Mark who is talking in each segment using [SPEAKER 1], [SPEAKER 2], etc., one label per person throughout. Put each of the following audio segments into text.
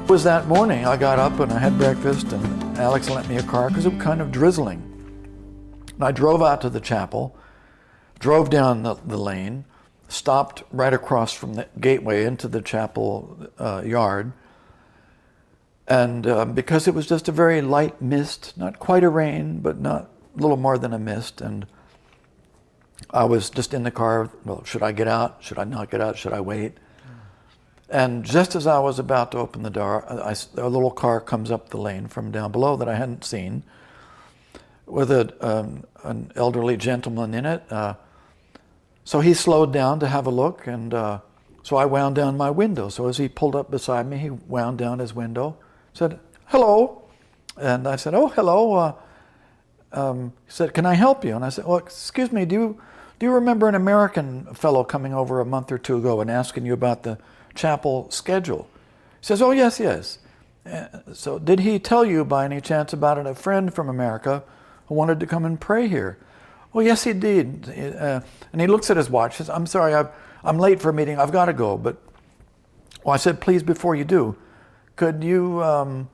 [SPEAKER 1] It was that morning I got up and I had breakfast, and Alex lent me a car because it was kind of drizzling. And I drove out to the chapel, drove down the lane, stopped right across from the gateway into the chapel yard. And because it was just a very light mist, not quite a rain, but not a little more than a mist, and I was just in the car, well, should I get out? Should I not get out? Should I wait? And just as I was about to open the door, a little car comes up the lane from down below that I hadn't seen, with an elderly gentleman in it. So he slowed down to have a look, and so I wound down my window. So as he pulled up beside me, he wound down his window, said, "Hello." And I said, "Oh, hello." He said, "Can I help you?" And I said, "Well, excuse me, do you remember an American fellow coming over a month or two ago and asking you about the chapel schedule?" He says, "Oh, yes, yes." So did he tell you by any chance about a friend from America who wanted to come and pray here?" "Oh, yes, he did." And he looks at his watch. He says, "I'm sorry, I'm late for a meeting. I've got to go." But I said, "Please, before you do, could you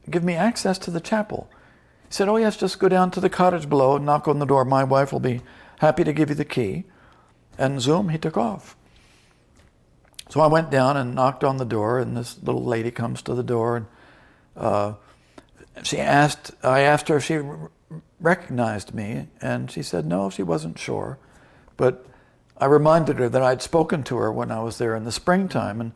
[SPEAKER 1] give me access to the chapel?" He said, "Oh, yes, just go down to the cottage below and knock on the door. My wife will be happy to give you the key." And zoom, he took off. So I went down and knocked on the door, and this little lady comes to the door, and I asked her if she recognized me, and she said no, she wasn't sure. But I reminded her that I'd spoken to her when I was there in the springtime and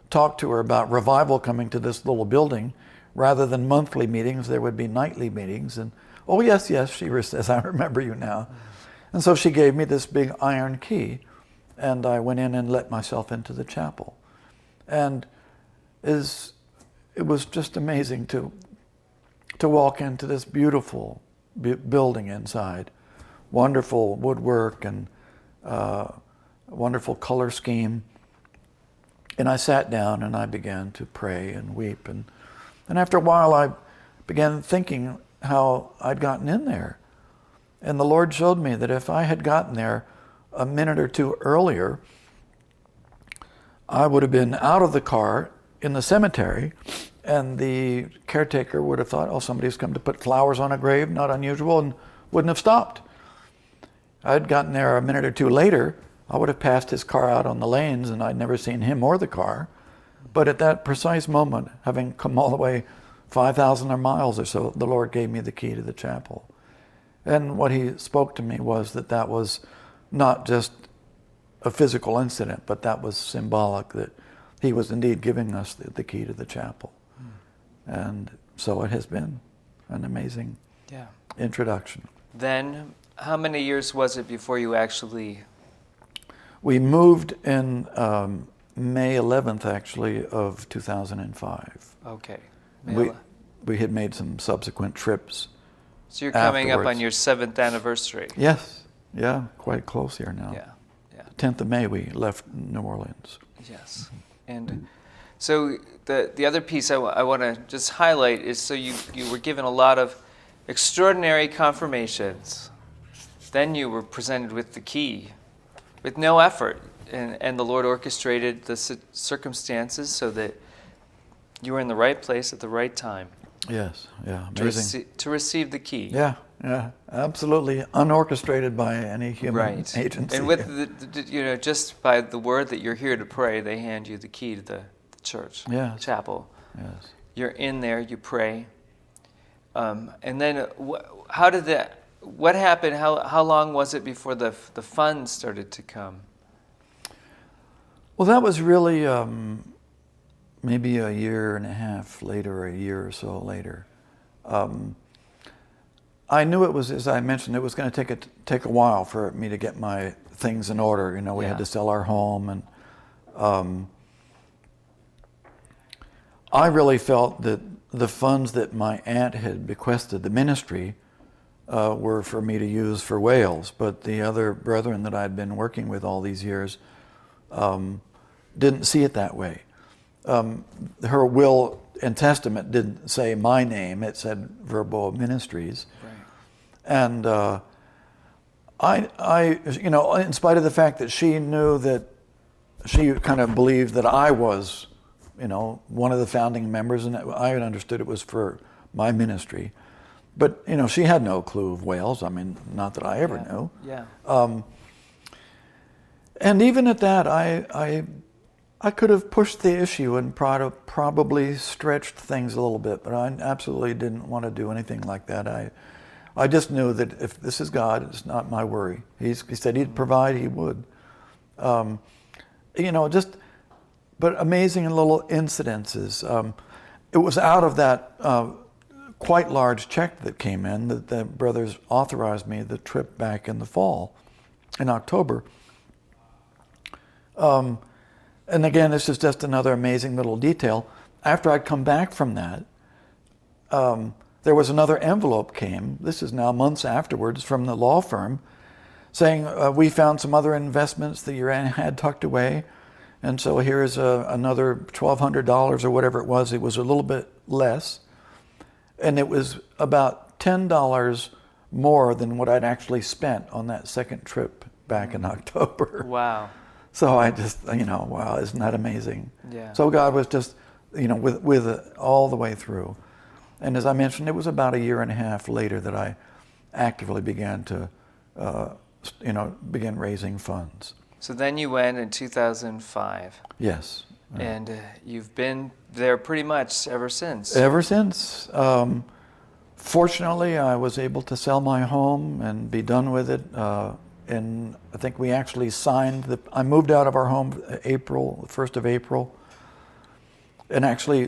[SPEAKER 1] talked to her about revival coming to this little building. Rather than monthly meetings, there would be nightly meetings. And, "Oh, yes, yes," she says, "I remember you now." And so she gave me this big iron key, and I went in and let myself into the chapel. And it was just amazing to walk into this beautiful building inside. Wonderful woodwork and wonderful color scheme. And I sat down and I began to pray and weep. And after a while I began thinking how I'd gotten in there. And the Lord showed me that if I had gotten there a minute or two earlier, I would have been out of the car in the cemetery, and the caretaker would have thought, "Oh, somebody's come to put flowers on a grave, not unusual," and wouldn't have stopped. I'd gotten there a minute or two later, I would have passed his car out on the lanes, and I'd never seen him or the car. But at that precise moment, having come all the way 5,000 miles or so, the Lord gave me the key to the chapel. And what he spoke to me was that was not just a physical incident, but that was symbolic, that he was indeed giving us the key to the chapel. And so it has been an amazing introduction.
[SPEAKER 2] Then, how many years was it before you actually...
[SPEAKER 1] We moved in May 11th, actually, of 2005.
[SPEAKER 2] Okay.
[SPEAKER 1] We had made some subsequent trips.
[SPEAKER 2] So you're coming up on your 7th anniversary.
[SPEAKER 1] Yes. Yeah, quite close here now.
[SPEAKER 2] Yeah.
[SPEAKER 1] 10th of May, we left New Orleans.
[SPEAKER 2] Yes. And so the other piece I want to just highlight is, so you were given a lot of extraordinary confirmations. Then you were presented with the key with no effort. And the Lord orchestrated the circumstances so that you were in the right place at the right time.
[SPEAKER 1] Yes, yeah, amazing.
[SPEAKER 2] To receive the key.
[SPEAKER 1] Yeah, absolutely unorchestrated by any human agency.
[SPEAKER 2] And with just by the word that you're here to pray, they hand you the key to the church, chapel.
[SPEAKER 1] Yes.
[SPEAKER 2] You're in there, you pray. And then how did that? What happened? How long was it before the funds started to come?
[SPEAKER 1] Well, that was really maybe a year and a half later, or a year or so later. I knew it was, as I mentioned, it was going to take a while for me to get my things in order. We had to sell our home, and I really felt that the funds that my aunt had bequested the ministry were for me to use for Wales, but the other brethren that I'd been working with all these years didn't see it that way. Her will and testament didn't say my name; it said Verbo Ministries.
[SPEAKER 2] Right.
[SPEAKER 1] And I, in spite of the fact that she knew that she kind of believed that I was, one of the founding members, and I had understood it was for my ministry. But, she had no clue of Wales. I mean, not that I ever knew.
[SPEAKER 2] Yeah.
[SPEAKER 1] And even at that, I could have pushed the issue and probably stretched things a little bit, but I absolutely didn't want to do anything like that. I just knew that if this is God, it's not my worry. He said He'd provide, He would. But amazing little incidences. It was out of that quite large check that came in that the brothers authorized me the trip back in the fall, in October. And again, this is just another amazing little detail. After I'd come back from that, there was another envelope came, this is now months afterwards, from the law firm, saying, we found some other investments that you had tucked away, and so here's another $1,200 or whatever it was. It was a little bit less, and it was about $10 more than what I'd actually spent on that second trip back in October.
[SPEAKER 2] Wow.
[SPEAKER 1] So I just, wow, isn't that amazing?
[SPEAKER 2] Yeah.
[SPEAKER 1] So God was just, with it all the way through. And as I mentioned, it was about a year and a half later that I actively began to, begin raising funds.
[SPEAKER 2] So then you went in 2005.
[SPEAKER 1] Yes.
[SPEAKER 2] And you've been there pretty much ever since.
[SPEAKER 1] Ever since. Fortunately, I was able to sell my home and be done with it. And I think we actually signed I moved out of our home the 1st of April, and actually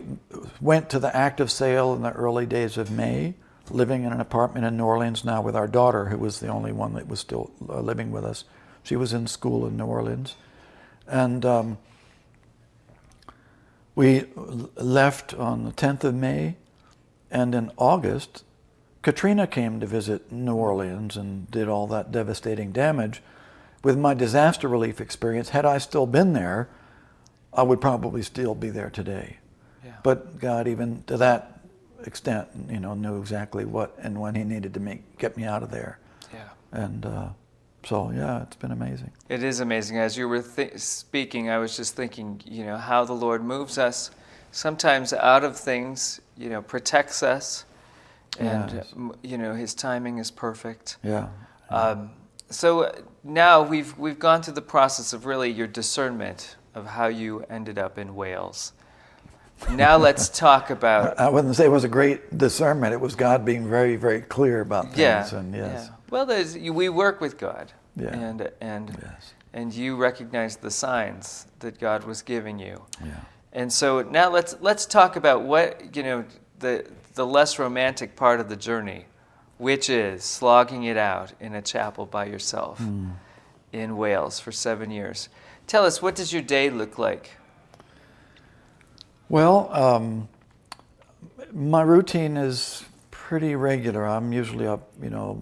[SPEAKER 1] went to the active sale in the early days of May, living in an apartment in New Orleans now with our daughter, who was the only one that was still living with us. She was in school in New Orleans. And we left on the 10th of May, and in August, Katrina came to visit New Orleans and did all that devastating damage. With my disaster relief experience, had I still been there, I would probably still be there today. Yeah. But God, even to that extent, knew exactly what and when He needed to get me out of there. Yeah. And so, yeah, it's been amazing.
[SPEAKER 2] It is amazing. As you were speaking, I was just thinking, how the Lord moves us sometimes out of things, protects us. And,
[SPEAKER 1] yes.
[SPEAKER 2] His timing is perfect.
[SPEAKER 1] Yeah.
[SPEAKER 2] So now we've gone through the process of really your discernment of how you ended up in Wales. Now let's talk about...
[SPEAKER 1] I wouldn't say it was a great discernment. It was God being very, very clear about things.
[SPEAKER 2] Yeah.
[SPEAKER 1] And yes.
[SPEAKER 2] Yeah. Well, we work with God.
[SPEAKER 1] Yeah.
[SPEAKER 2] Yes. And you recognize the signs that God was giving you.
[SPEAKER 1] Yeah.
[SPEAKER 2] And so now let's talk about what, the less romantic part of the journey, which is slogging it out in a chapel by yourself in Wales for 7 years. Tell us, what does your day look like?
[SPEAKER 1] Well, my routine is pretty regular. I'm usually up,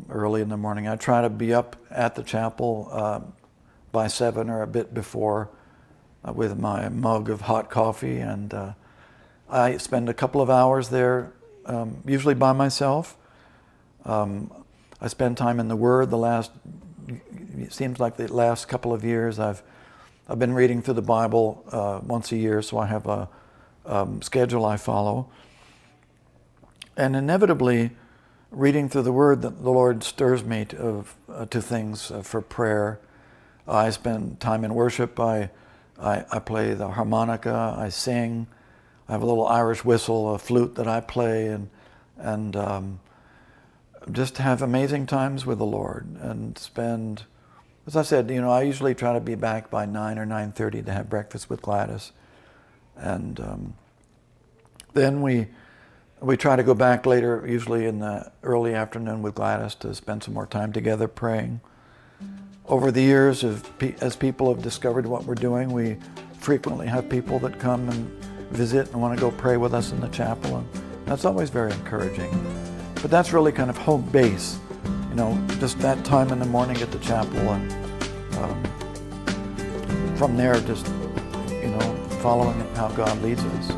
[SPEAKER 1] early in the morning. I try to be up at the chapel by 7 or a bit before with my mug of hot coffee, and I spend a couple of hours there, usually by myself. I spend time in the Word. It seems like the last couple of years I've been reading through the Bible once a year, so I have a schedule I follow. And inevitably, reading through the Word, the Lord stirs me to things for prayer. I spend time in worship. I play the harmonica. I sing. I have a little Irish whistle, a flute that I play, and just have amazing times with the Lord and spend, as I said, I usually try to be back by 9 or 9:30 to have breakfast with Gladys. And then we try to go back later, usually in the early afternoon with Gladys, to spend some more time together praying. Over the years, as people have discovered what we're doing, we frequently have people that come and visit and want to go pray with us in the chapel, and that's always very encouraging. But that's really kind of home base, just that time in the morning at the chapel, and from there just, following how God leads us.